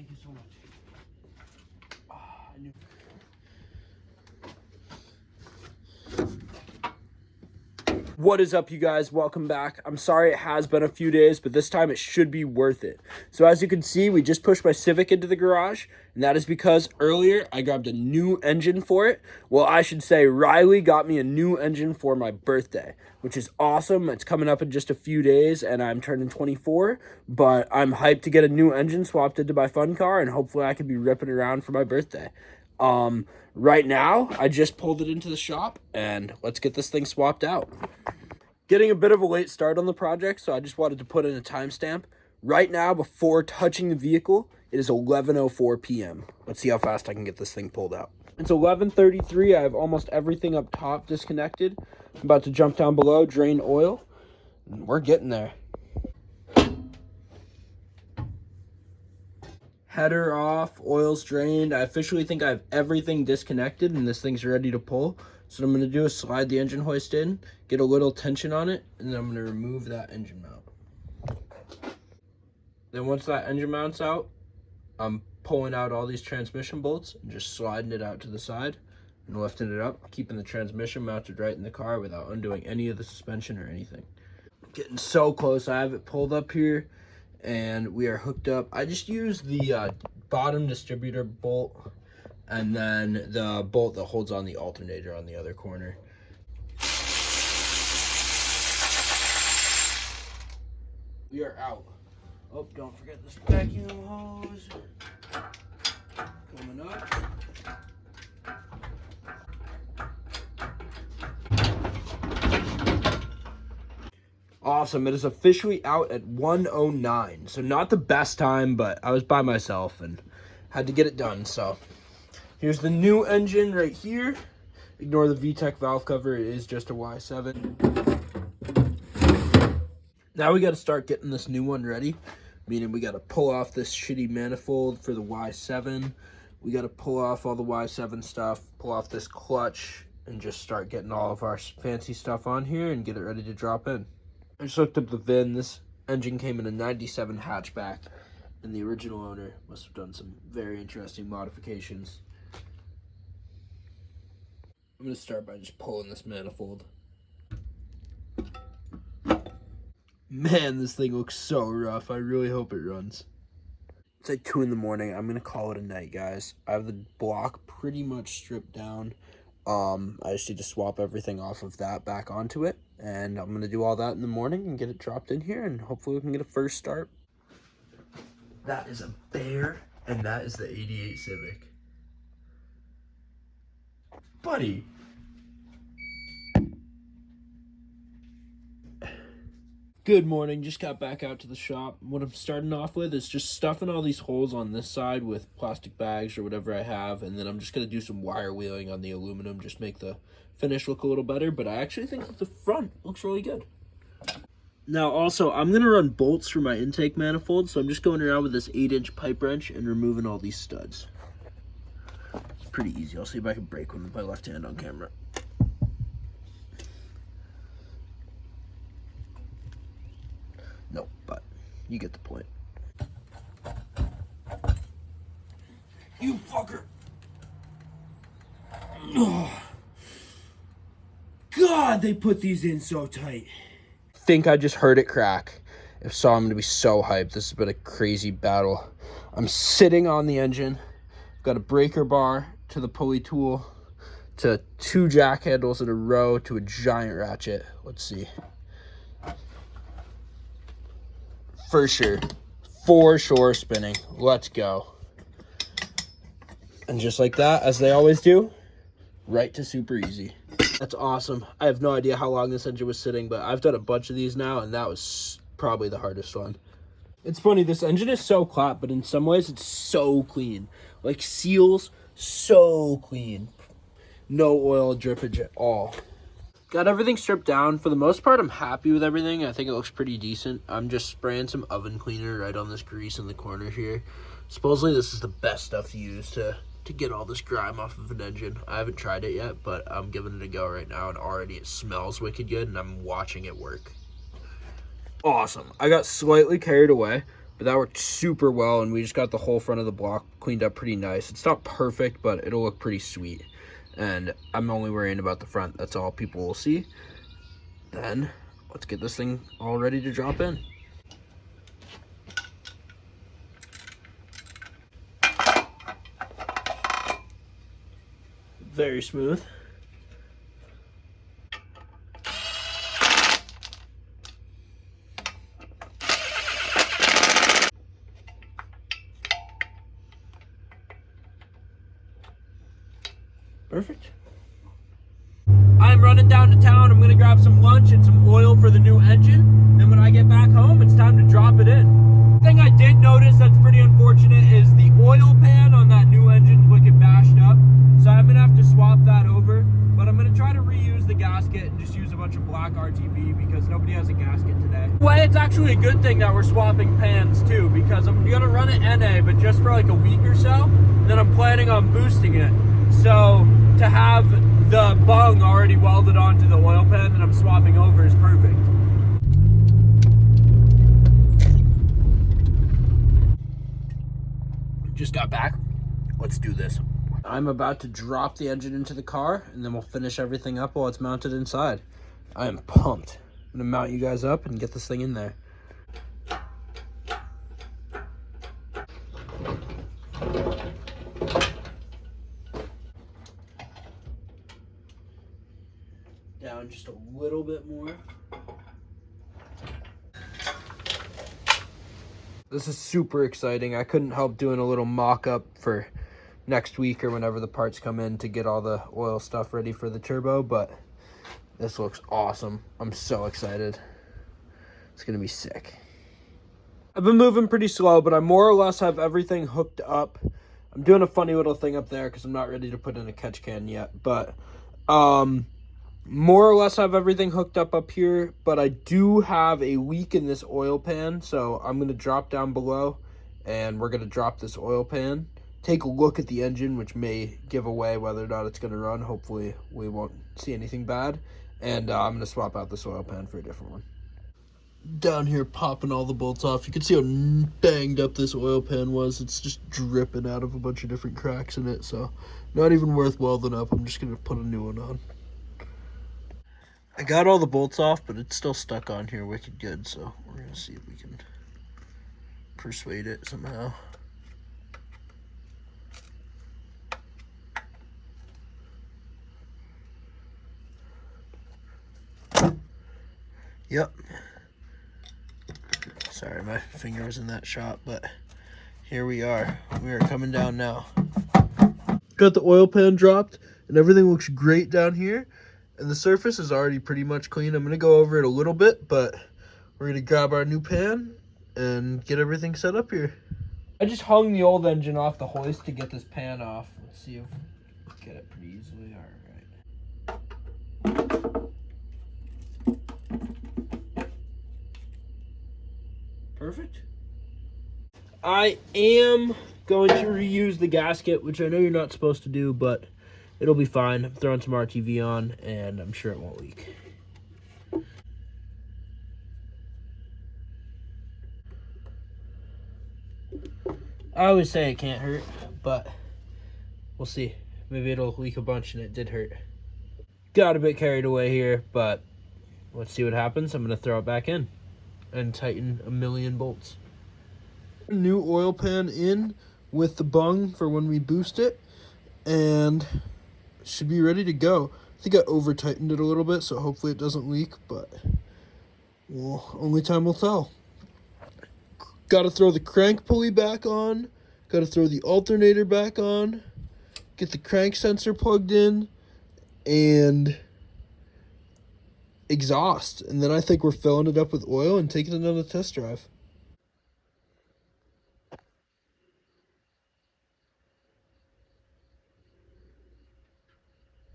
Thank you so much. I knew. What is up, you guys? Welcome back. I'm sorry it has been a few days, but this time it should be worth it. So as you can see, we just pushed my Civic into the garage, and that is because earlier I grabbed a new engine for it. Well, I should say Riley got me a new engine for my birthday, which is awesome. It's coming up in just a few days, and I'm turning 24, but I'm hyped to get a new engine swapped into my fun car, and hopefully I can be ripping around for my birthday. Right now, I just pulled it into the shop, and let's get this thing swapped out. Getting a bit of a late start on the project, so I just wanted to put in a timestamp. Right now, before touching the vehicle, it is 11:04 p.m. Let's see how fast I can get this thing pulled out. It's 11:33. I have almost everything up top disconnected. I'm about to jump down below, drain oil, and we're getting there. Header off, oil's drained. I officially think I have everything disconnected and this thing's ready to pull. So what I'm going to do is slide the engine hoist in, get a little tension on it, and then I'm going to remove that engine mount. Then once that engine mount's out, I'm pulling out all these transmission bolts and just sliding it out to the side and lifting it up, keeping the transmission mounted right in the car without undoing any of the suspension or anything. Getting so close. I have it pulled up here and we are hooked up. I just used the bottom distributor bolt and then the bolt that holds on the alternator on the other corner. We are out. Oh, don't forget this vacuum hose. Coming up. Awesome, it is officially out at 1:09. So not the best time, but I was by myself and had to get it done, so. Here's the new engine right here. Ignore the VTEC valve cover, it is just a Y7. Now we gotta start getting this new one ready, meaning we gotta pull off this shitty manifold for the Y7. We gotta pull off all the Y7 stuff, pull off this clutch, and just start getting all of our fancy stuff on here and get it ready to drop in. I just looked up the VIN. This engine came in a 97 hatchback, and the original owner must have done some very interesting modifications. I'm going to start by just pulling this manifold. Man, this thing looks so rough. I really hope it runs. It's like 2 in the morning. I'm going to call it a night, guys. I have the block pretty much stripped down. I just need to swap everything off of that back onto it. And I'm going to do all that in the morning and get it dropped in here. And hopefully we can get a first start. That is a Bear, and that is the 88 Civic. Buddy. Good morning, just got back out to the shop. What I'm starting off with is just stuffing all these holes on this side with plastic bags or whatever I have, and then I'm just going to do some wire wheeling on the aluminum, just make the finish look a little better, but I actually think that the front looks really good. Now also, I'm going to run bolts through my intake manifold, so I'm just going around with this 8-inch pipe wrench and removing all these studs. It's pretty easy. I'll see if I can break one with my left hand on camera. No, but you get the point. You fucker! Oh. God, they put these in so tight. I think I just heard it crack. If so, I'm gonna be so hyped. This has been a crazy battle. I'm sitting on the engine. Got a breaker bar to the pulley tool, to 2 jack handles in a row, to a giant ratchet. Let's see. For sure spinning. Let's go. And just like that, as they always do, right to super easy. That's awesome. I have no idea how long this engine was sitting, but I've done a bunch of these now, and that was probably the hardest one. It's funny, this engine is so clapped, but in some ways it's so clean. Like seals, so clean. No oil drippage at all. Got everything stripped down. For the most part, I'm happy with everything. I think it looks pretty decent. I'm just spraying some oven cleaner right on this grease in the corner here. Supposedly, this is the best stuff to use to get all this grime off of an engine. I haven't tried it yet, but I'm giving it a go right now, and already it smells wicked good, and I'm watching it work. Awesome. I got slightly carried away, But that worked super well, and we just got the whole front of the block cleaned up pretty nice. It's not perfect, but it'll look pretty sweet. And I'm only worrying about the front. That's all people will see. Then let's get this thing all ready to drop in. Very smooth. Perfect. I'm running down to town. I'm gonna grab some lunch and some oil for the new engine. Then when I get back home, it's time to drop it in. The thing I did notice that's pretty unfortunate is the oil pan on that new engine's wicked bashed up. So I'm gonna have to swap that over. But I'm gonna try to reuse the gasket and just use a bunch of black RTV because nobody has a gasket today. Well, it's actually a good thing that we're swapping pans too, because I'm gonna run it NA, but just for like a week or so. Then I'm planning on boosting it. So to have the bung already welded onto the oil pan that I'm swapping over is perfect. Just got back. Let's do this. I'm about to drop the engine into the car, and then we'll finish everything up while it's mounted inside. I am pumped. I'm gonna mount you guys up and get this thing in there. Down just a little bit more. This is super exciting. I couldn't help doing a little mock-up for next week or whenever the parts come in to get all the oil stuff ready for the turbo, but this looks awesome. I'm so excited. It's gonna be sick. I've been moving pretty slow, but I more or less have everything hooked up. I'm doing a funny little thing up there because I'm not ready to put in a catch can yet, but more or less have everything hooked up here, but I do have a leak in this oil pan, so I'm going to drop down below, and we're going to drop this oil pan, take a look at the engine, which may give away whether or not it's going to run. Hopefully we won't see anything bad, and I'm going to swap out this oil pan for a different one. Down here popping all the bolts off. You can see how banged up this oil pan was. It's just dripping out of a bunch of different cracks in it, so not even worth welding up. I'm just going to put a new one on. I got all the bolts off, but it's still stuck on here wicked good, so we're going to see if we can persuade it somehow. Yep. Sorry, my finger was in that shot, but here we are. We are coming down now. Got the oil pan dropped, and everything looks great down here. And the surface is already pretty much clean. I'm going to go over it a little bit, but we're going to grab our new pan and get everything set up here. I just hung the old engine off the hoist to get this pan off. Let's see if we can get it pretty easily. All right. Perfect. I am going to reuse the gasket, which I know you're not supposed to do, but it'll be fine. I'm throwing some RTV on, and I'm sure it won't leak. I always say it can't hurt, but we'll see. Maybe it'll leak a bunch, and it did hurt. Got a bit carried away here, but let's see what happens. I'm going to throw it back in and tighten a million bolts. New oil pan in with the bung for when we boost it, and should be ready to go. I think I over tightened it a little bit, so hopefully it doesn't leak, but well, only time will tell. Got to throw the crank pulley back on, got to throw the alternator back on, get the crank sensor plugged in, and exhaust. And then I think we're filling it up with oil and taking it on a test drive.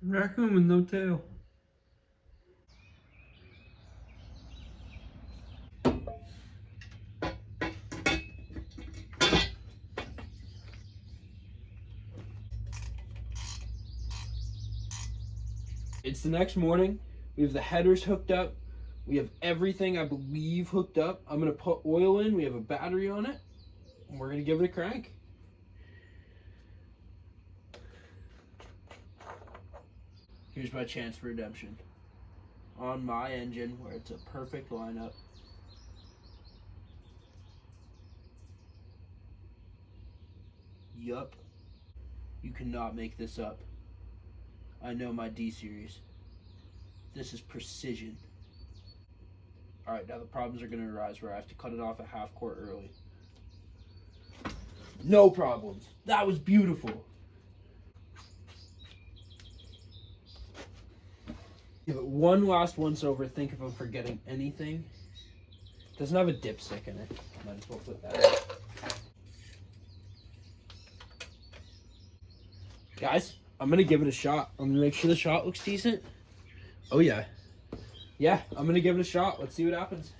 Raccoon with no tail. It's the next morning. We have the headers hooked up. We have everything, I believe, hooked up. I'm going to put oil in. We have a battery on it. And we're going to give it a crank. Here's my chance for redemption. On my engine, where it's a perfect lineup. Yup. You cannot make this up. I know my D-Series. This is precision. Alright, now the problems are going to arise where I have to cut it off a half quart early. No problems. That was beautiful. Give it one last once over. Think if I'm forgetting anything. Doesn't have a dipstick in it. Might as well put that in. Guys, I'm going to give it a shot. I'm going to make sure the shot looks decent. Oh, yeah. Yeah, I'm going to give it a shot. Let's see what happens.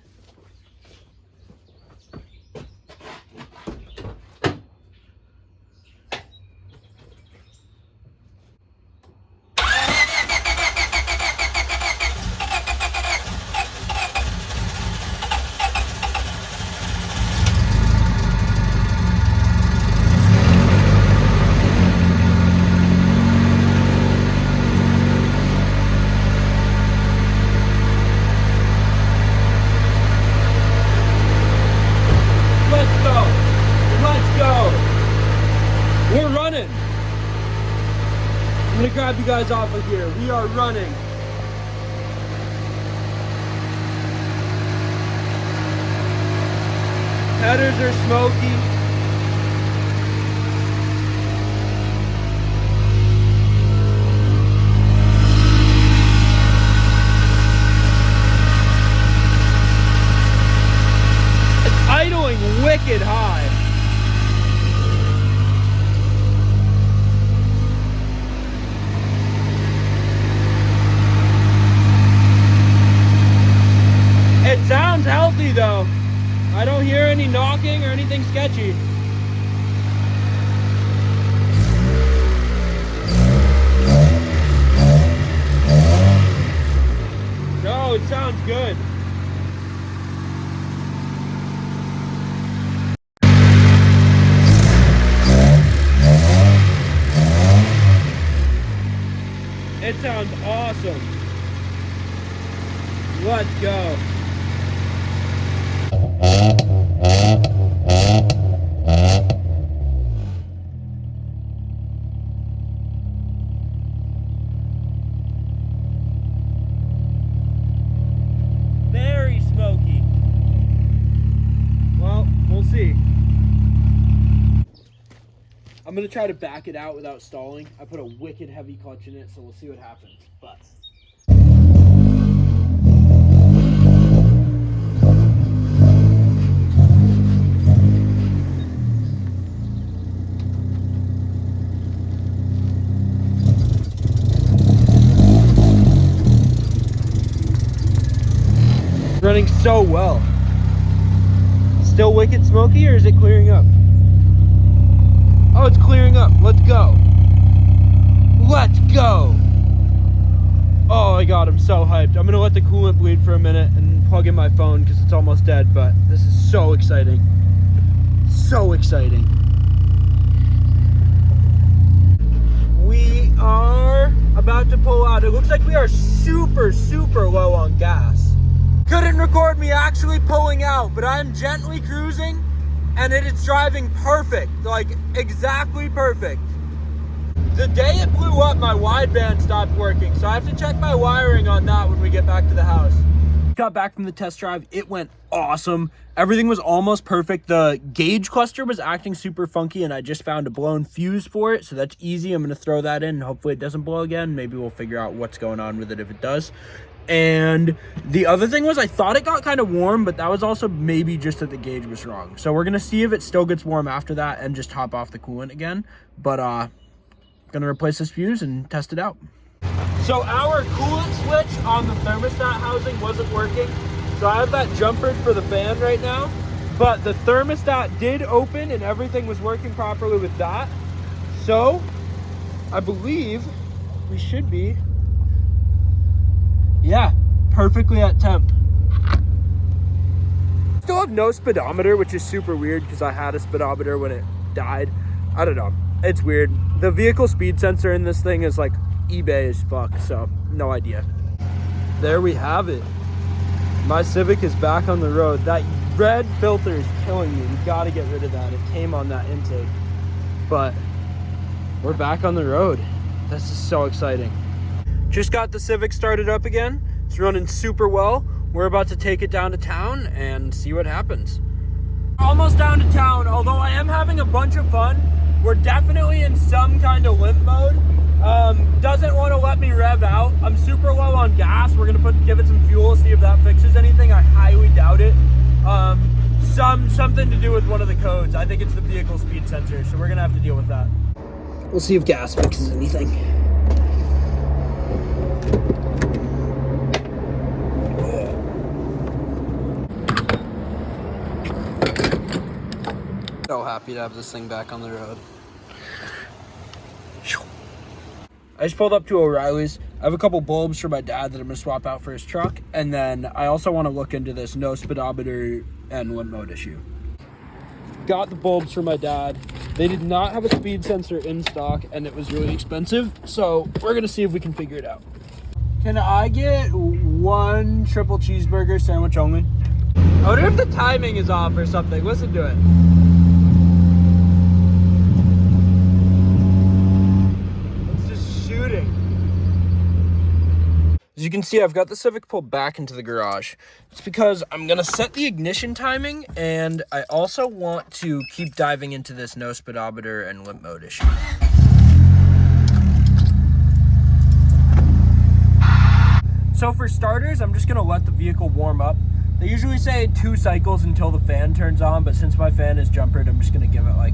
We're running. I'm gonna grab you guys off of here. We are running. Headers are smoky. It's idling wicked high. It sounds healthy though. I don't hear any knocking or anything sketchy. No, it sounds good. It sounds awesome. Let's go. Very smoky. Well, we'll see. I'm gonna try to back it out without stalling. I put a wicked heavy clutch in it, so we'll see what happens. But running so well. Still wicked smoky, or is it clearing up? Oh, it's clearing up. Let's go. Let's go. Oh my god, I'm so hyped. I'm gonna let the coolant bleed for a minute and plug in my phone because it's almost dead, but this is so exciting. So exciting. We are about to pull out. It looks like we are super, super low on gas. Couldn't record me actually pulling out, but I'm gently cruising and it is driving perfect, like exactly perfect. The day it blew up, my wideband stopped working, so I have to check my wiring on that when we get back to the house. Got back from the test drive. It went awesome. Everything was almost perfect. The gauge cluster was acting super funky and I just found a blown fuse for it, so that's easy. I'm gonna throw that in and hopefully it doesn't blow again. Maybe we'll figure out what's going on with it if it does. And the other thing was I thought it got kind of warm, but that was also maybe just that the gauge was wrong. So we're gonna see if it still gets warm after that and just top off the coolant again. But gonna replace this fuse and test it out. So our coolant switch on the thermostat housing wasn't working. So I have that jumpered for the fan right now, but the thermostat did open and everything was working properly with that. So I believe we should be, yeah, perfectly at temp. still have no speedometer, which is super weird because I had a speedometer when it died. I don't know. It's weird. The vehicle speed sensor in this thing is like eBay as fuck, so no idea. There we have it. My Civic is back on the road. That red filter is killing me. We gotta get rid of that. It came on that intake. But we're back on the road. This is so exciting. Just got the Civic started up again. It's running super well. We're about to take it down to town and see what happens. Almost down to town, although I am having a bunch of fun. We're definitely in some kind of limp mode. Doesn't want to let me rev out. I'm super low on gas. We're gonna give it some fuel, see if that fixes anything. I highly doubt it. Something to do with one of the codes. I think it's the vehicle speed sensor, so we're gonna have to deal with that. We'll see if gas fixes anything. So happy to have this thing back on the road. I just pulled up to O'Reilly's. I have a couple bulbs for my dad that I'm gonna swap out for his truck. And then I also wanna look into this no speedometer and limp mode issue. Got the bulbs for my dad. They did not have a speed sensor in stock and it was really expensive. So we're gonna see if we can figure it out. Can I get one triple cheeseburger sandwich only? I wonder if the timing is off or something. Listen to it. As you can see, I've got the Civic pulled back into the garage. It's because I'm gonna set the ignition timing, and I also want to keep diving into this no speedometer and limp mode issue. So for starters, I'm just gonna let the vehicle warm up. They usually say 2 cycles until the fan turns on, but since my fan is jumpered, I'm just gonna give it like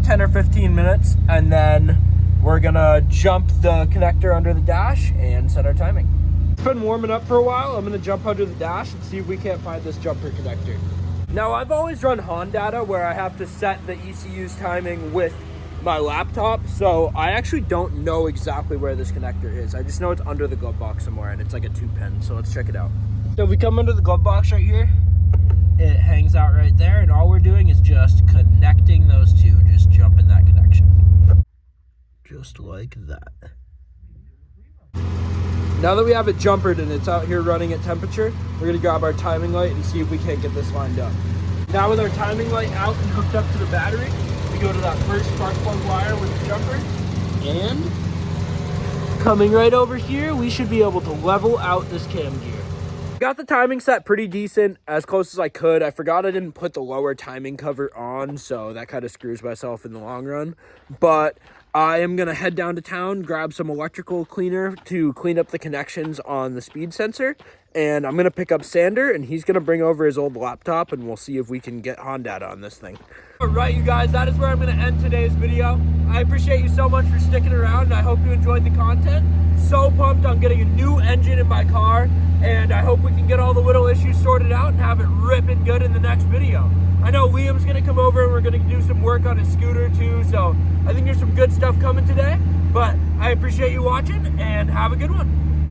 10 or 15 minutes, and then we're gonna jump the connector under the dash and set our timing. It's been warming up for a while. I'm gonna jump under the dash and see if we can't find this jumper connector. Now, I've always run Hondata where I have to set the ECU's timing with my laptop, so I actually don't know exactly where this connector is. I just know it's under the glove box somewhere, and it's like a 2-pin, so let's check it out. So if we come under the glove box right here, it hangs out right there, and all we're doing is just connecting those two, just jumping that connection. Just like that. Now that we have it jumpered and it's out here running at temperature, we're gonna grab our timing light and see if we can't get this lined up. Now with our timing light out and hooked up to the battery, we go to that first spark plug wire with the jumper, and coming right over here, we should be able to level out this cam gear. Got the timing set pretty decent, as close as I could. I forgot I didn't put the lower timing cover on, so that kind of screws myself in the long run. But I am going to head down to town, grab some electrical cleaner to clean up the connections on the speed sensor, and I'm going to pick up Sander, and he's going to bring over his old laptop, and we'll see if we can get Hondata on this thing. All right, you guys, that is where I'm going to end today's video. I appreciate you so much for sticking around, and I hope you enjoyed the content. So pumped on getting a new engine in my car, and I hope we can get all the little issues sorted out and have it ripping good in the next video. I know Liam's gonna come over and we're gonna do some work on his scooter too, so I think there's some good stuff coming today. But I appreciate you watching and have a good one.